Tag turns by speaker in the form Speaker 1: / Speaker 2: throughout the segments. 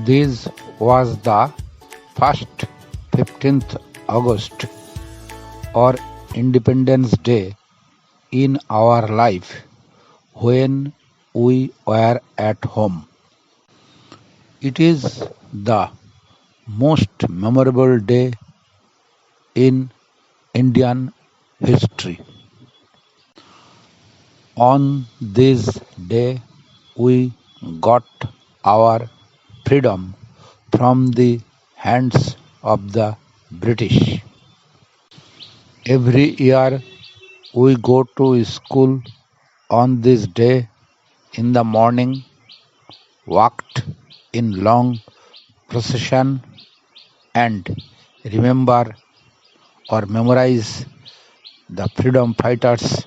Speaker 1: This was the first 15th August or Independence Day in our life when we were at home. It is the most memorable day in Indian history. On this day, we got our freedom from the hands of the British. Every year, we go to school on this day in the morning, walked in long procession, and remember or memorize the freedom fighters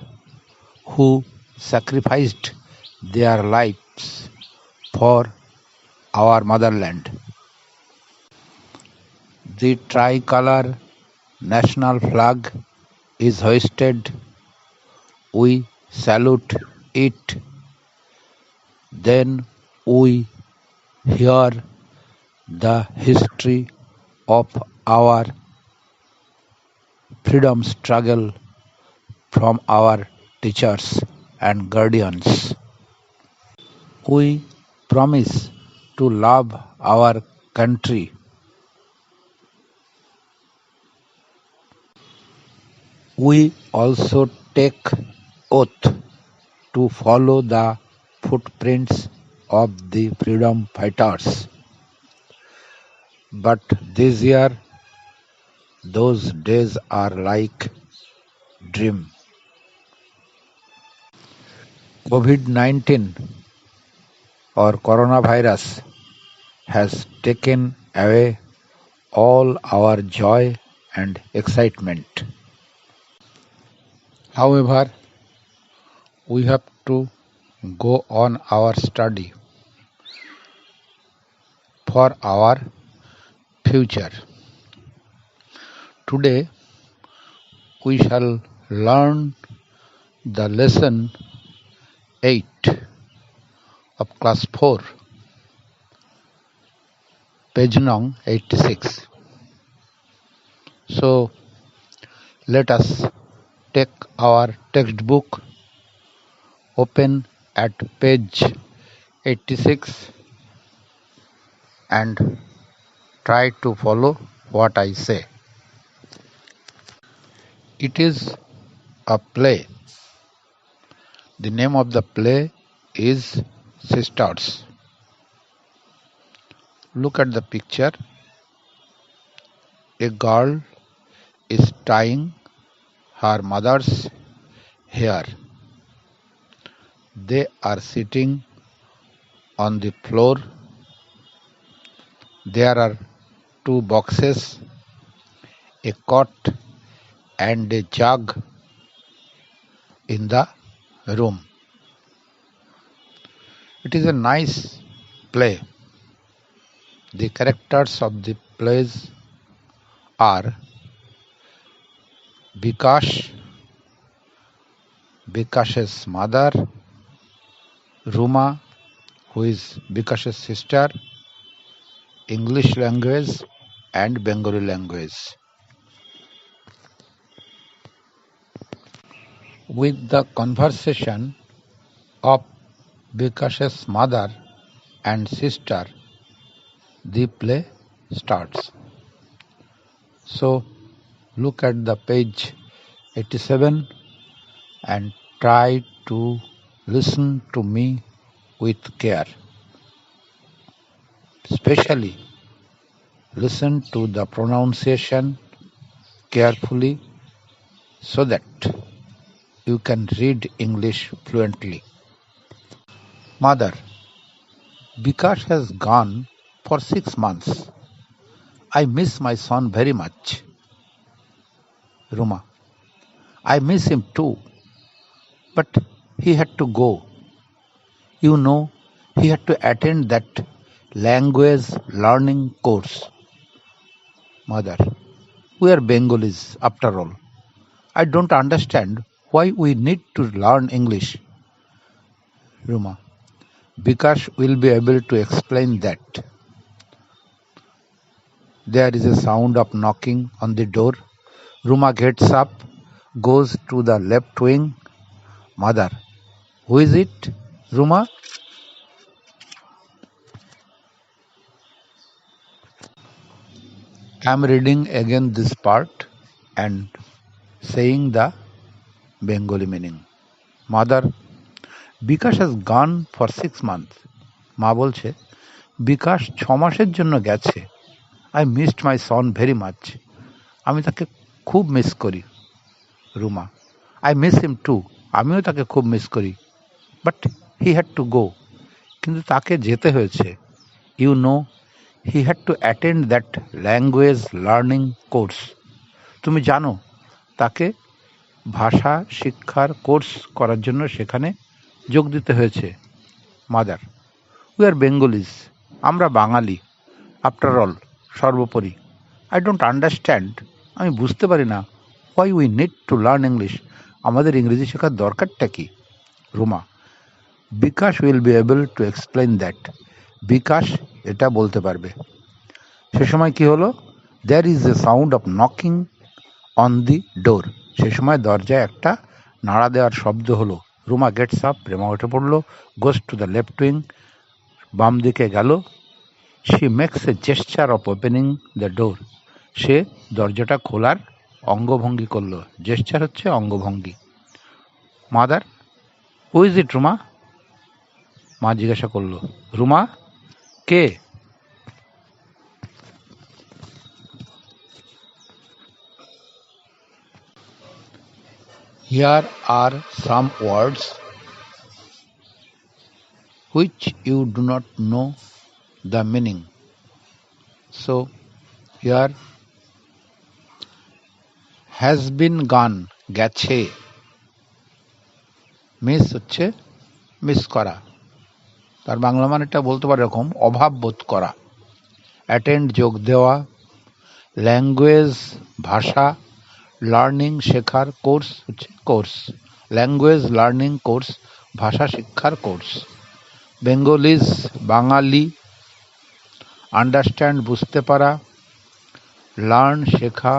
Speaker 1: who sacrificed their lives for our motherland. The tricolor national flag is hoisted. We salute it. Then we hear the history of our freedom struggle from our teachers and guardians. We promise to love our country. We also take oath to follow the footprints of the freedom fighters. But this year, those days are like dream. COVID-19 or coronavirus has taken away all our joy and excitement. However, we have to go on our study for our future. Today, we shall learn the lesson 8 of class 4, page nung 86. So, let us take our textbook, open at page 86 and try to follow what I say. It is a play. The name of the play is Sisters. Look at the picture. A girl is tying her mother's hair. They are sitting on the floor. There are two boxes, a cot, and a jug in the room. It is a nice play. The characters of the plays are Bikash, Bikash's mother, Ruma, who is Bikash's sister, English language and Bengali language. With the conversation of Bikash's mother and sister, the play starts. So look at the page 87 and try to listen to me with care. Especially listen to the pronunciation carefully so that you can read English fluently. Mother, Bikash has gone for 6 months. I miss my son very much. Ruma, I miss him too, but he had to go. You know, he had to attend that language learning course. Mother, we are Bengalis after all. I don't understand why we need to learn English. Ruma, Bikash will be able to explain that. There is a sound of knocking on the door. Ruma gets up, goes to the left wing. Mother: who is it, Ruma? I am reading again this part and saying the Bengali meaning. Mother: bKash has gone for 6 months. মা বলছে বিকাশ 6 মাসের জন্য গেছে। I missed my son very much. আমি তাকে খুব miss করি। Ruma: I miss him too. আমিও তাকে খুব মিস করি। But he had to go. কিন্তু তাকে যেতে হয়েছে। You know, he had to attend that language learning course. তুমি জানো তাকে ভাষা শিক্ষার কোর্স করার জন্য সেখানে যোগ দিতে হয়েছে। মাদার: উই আর বেঙ্গলিজ, আমরা বাঙালি। আফটার অল, সর্বোপরি। আই ডোন্ট আন্ডারস্ট্যান্ড, আমি বুঝতে পারি না। Why we need to learn English, আমাদের ইংরেজি শেখার দরকারটা কি? Ruma: Bikash will be able to explain that. Bikash এটা বলতে পারবে। সে সময় কি হলো? There is a sound of knocking on the door. সে সময় দরজায় একটা নাড়া দেওয়ার শব্দ হলো। রুমা গেটস আপ, রেমা উঠে পড়ল। Goes to the left wing, বাম দিকে গেল। She makes a gesture of opening the door. সে দরজাটা খোলার অঙ্গভঙ্গি করল। জেস্চার হচ্ছে অঙ্গভঙ্গি। Mother: who is it Ruma? মা জিজ্ঞাসা করল। রুমা কে? Here are some words which you do not know the meaning. So here has been gone, গেছে। মিস হচ্ছে মিস করা, তার বাংলা মানেটা বলতে পারে এরকম, অভাব বোধ করা। অ্যাটেন্ড যোগ দেওয়া। ল্যাঙ্গুয়েজ ভাষা। লার্নিং শেখার। কোর্স হচ্ছে কোর্স। ল্যাঙ্গুয়েজ লার্নিং কোর্স ভাষা শিক্ষার কোর্স। বেঙ্গলিজ বাঙালি। আন্ডারস্ট্যান্ড বুঝতে পারা। লার্ন শেখা।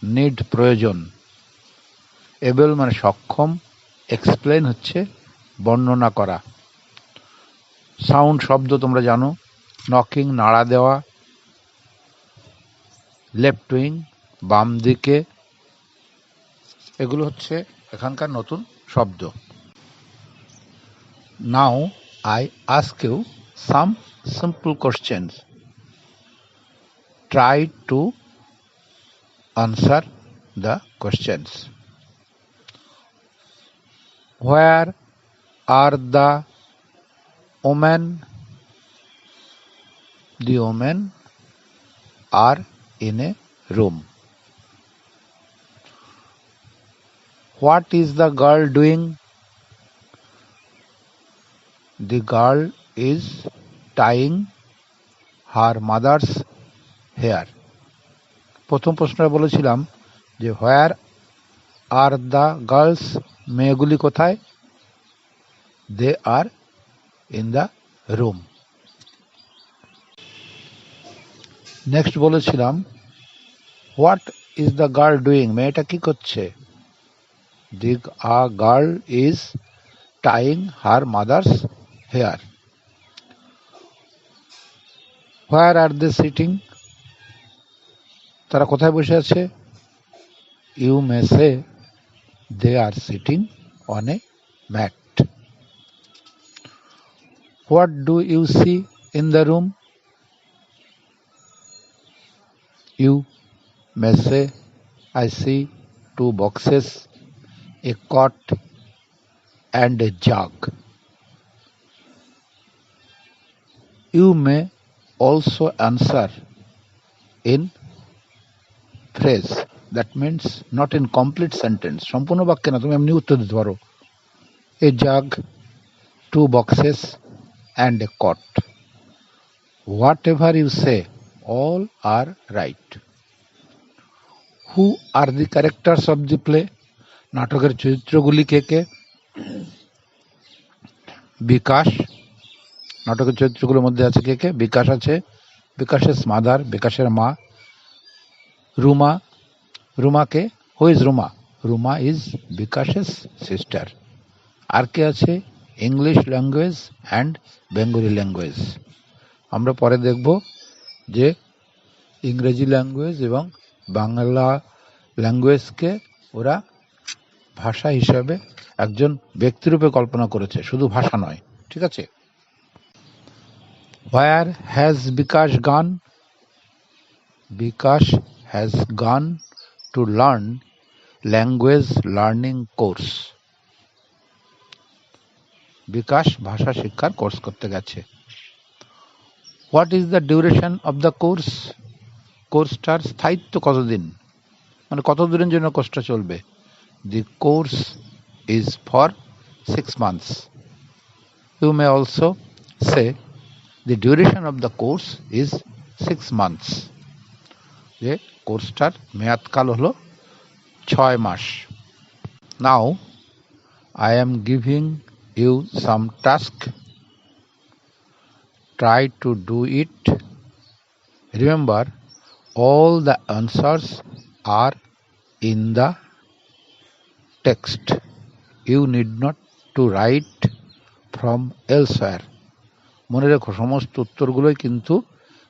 Speaker 1: নিড প্রয়োজন। এবল মানে সক্ষম। এক্সপ্লেন হচ্ছে বর্ণনা করা। সাউন্ড শব্দ তোমরা জানো। নকিং নাড়া দেওয়া। লেফট উইং বাম দিকে, এগুলো হচ্ছে এখানকার নতুন শব্দ। Now I ask you some simple questions. Try to answer the questions. Where are the women? The women are in a room. What is the girl doing? The girl is tying her mother's hair. প্রথম প্রশ্নটা বলেছিলাম যে হোয়ার are the girls, মেয়েগুলি কোথায়? They are in the room. Next বলেছিলাম what is the girl doing, মেয়েটা কি করছে? The girl is tying her mother's hair. Where are they sitting, তারা কোথায় বসে আছে? You may say they are sitting on a mat. What do you see in the room? You may say, I see 2 boxes, a cot and a jug. You may also answer in phrase, that means not in complete sentence. সম্পূর্ণ বাক্যে না, তুমি এমনি উত্তর দিতে পারো। A jug, 2 boxes and a cot. Whatever you say, all are right. Who are the characters of the play? নাটকের চরিত্রগুলি কে কে? বিকাশ। নাটকের চরিত্রগুলোর মধ্যে আছে কে কে? বিকাশ আছে, বিকাশের মাদার, বিকাশের মা, রুমা, রুমাকে, who is Ruma? Ruma is বিকাশের সিস্টার। আর কে আছে? English language and Bengali language. আমরা পরে দেখব যে ইংরেজি ল্যাঙ্গুয়েজ এবং বাংলা ল্যাঙ্গুয়েজকে ওরা ভাষা হিসাবে একজন ব্যক্তিরূপে কল্পনা করেছে, শুধু ভাষা নয়। ঠিক আছে? Where has Bikash gone? Bikash has gone to learn language learning course. বিকাশ ভাষা শিক্ষার কোর্স করতে গেছে। What is the duration of the course? কোর্সটার স্থায়িত্ব কতদিন, মানে কত দিনের জন্য কোর্সটা চলবে? The course is for 6 months. You may also say the duration of the course is 6 months. যে কোর্সটার মেয়াদকাল হলো 6 মাস। নাও I am giving you some task. Try to do it. Remember, all the answers are in the text. You need not to write from elsewhere. মনে রেখো, সমস্ত উত্তরগুলোই কিন্তু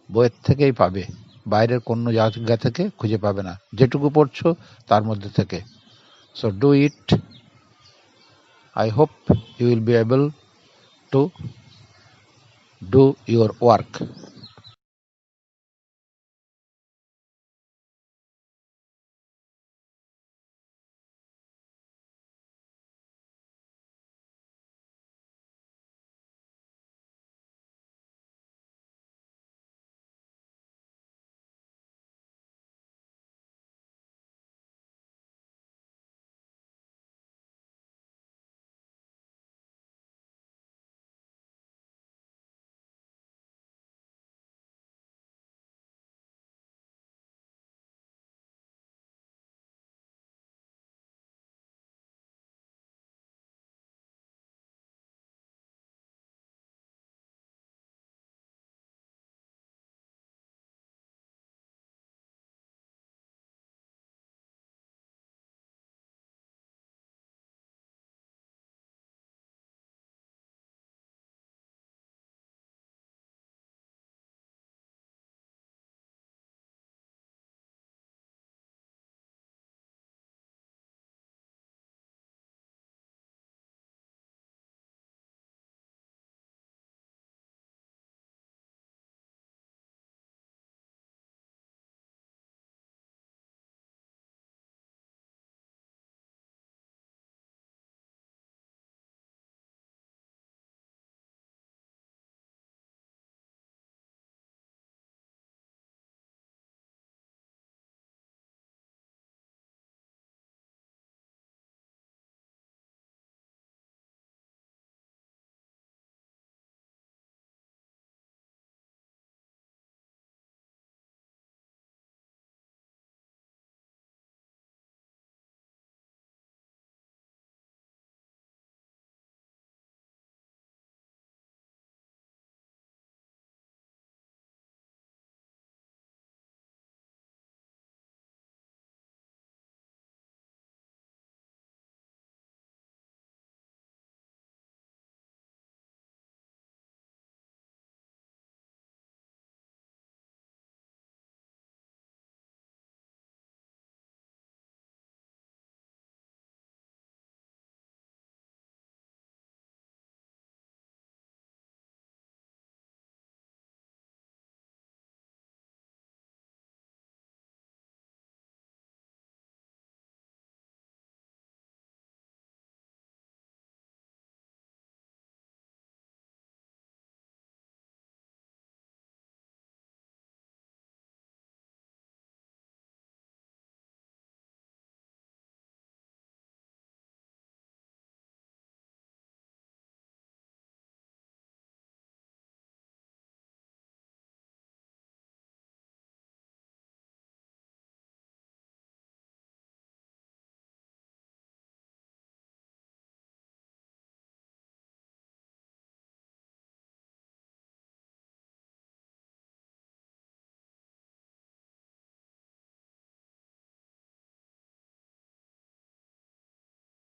Speaker 1: বইয়ের থেকেই পাবে, বাইরের কোনো জায়গা থেকে খুঁজে পাবে না, যেটুকু পড়ছো তার মধ্যে থেকে। So do it. I hope you will be able to do your work.